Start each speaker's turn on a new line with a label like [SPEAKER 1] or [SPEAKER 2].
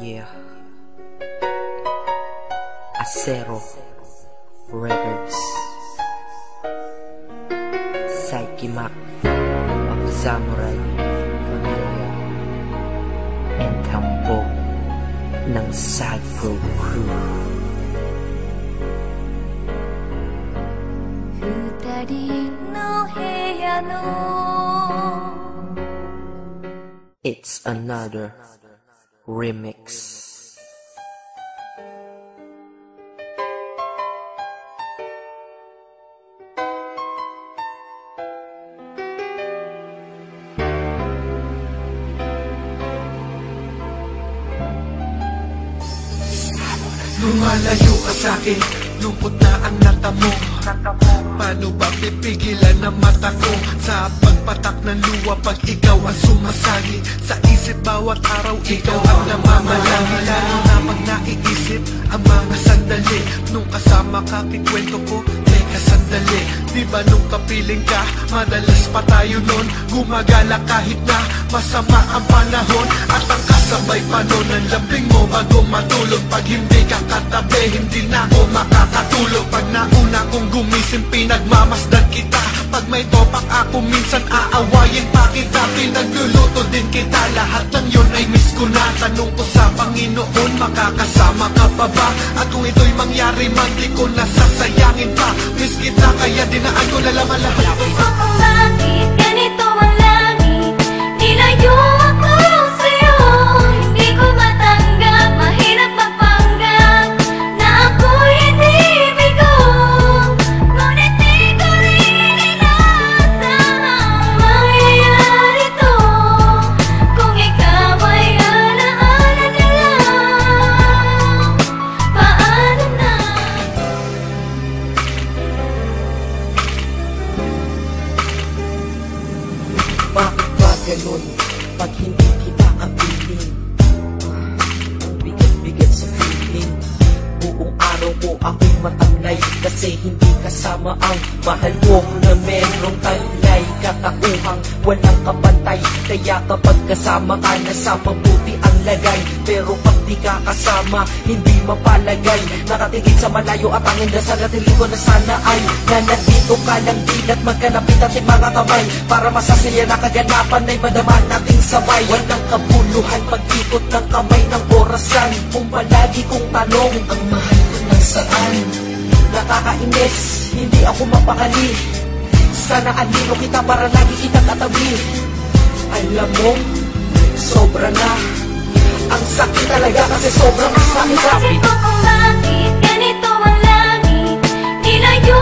[SPEAKER 1] Yeah. Acero Records. Psyche Mac of Samurai Familia and Tampo ng Sagpro Crew. It's another remix.
[SPEAKER 2] Lumalayo ka sa'kin, lungkot na ang natamo. Paano ba pipigilan ang mata ko sa pagpatak ng luwa pag ikaw ang sumasagi? Sa isip bawat araw ikaw ang namamalagi. Lalo na pag naiisip ang mga sandali nung kasama ka, kikwento ko, teka sandali. Di ba nung kapiling ka, madalas pa tayo nun gumagala kahit na masama ang panahon. At ang kasabay pa nun ang lambing mo bago matulog. Pag hindi ka katabi, hindi na ako makakatulog. Pag nauna kong gumising, pinagmamasdan kita. Pag may topak ako, minsan aawayin pa kita. Pinagluluto din kita, lahat ng yun ay miss ko na. Tanong ko sa Panginoon, makakasama ka pa ba? At kung ito'y mangyari man, di ko nasasayangin pa. Miss kita, kaya dinaan ko lalaman lahat.
[SPEAKER 3] Lapis ako langit, ganito ang langit. Nilayo ako sa'yo, hindi ko matanggap, mahirap magpanggap na ako'y hindi bigo. Ngunit di ko rin inasahang mangyayari to. Kung ikaw ay alaala na lang, paano na?
[SPEAKER 1] Bakit ba ganun pag hindi kita kapiling? Ang bigat-bigat sa feeling. Buong araw ko ako'y matamlay kasi hindi kasama ang mahal ko na merong taglay. Katauhang walang kapantay, kaya kapag kasama ka nasa mabuti ang lagay. Pero pag di ka kasama, hindi mapalagay. Nakatingin sa malayo at ang dasal at hindi ko na sana ay na nandito ka lang din at magkalapit ating mga kamay para masasaya na kaganapan ay madama nating sabay. Walang kabuluhan pag-ikot ng kamay ng orasan. Kung palagi kong tanong ang mahal ko ng saan, nakakainis, hindi ako mapakali. Sana alino kita para lagi kita katabi. Alam mo, sobra na. Ang sakit talaga kasi sobrang sakit.
[SPEAKER 3] Lapis ako langit, ganito ang langit. Nilayo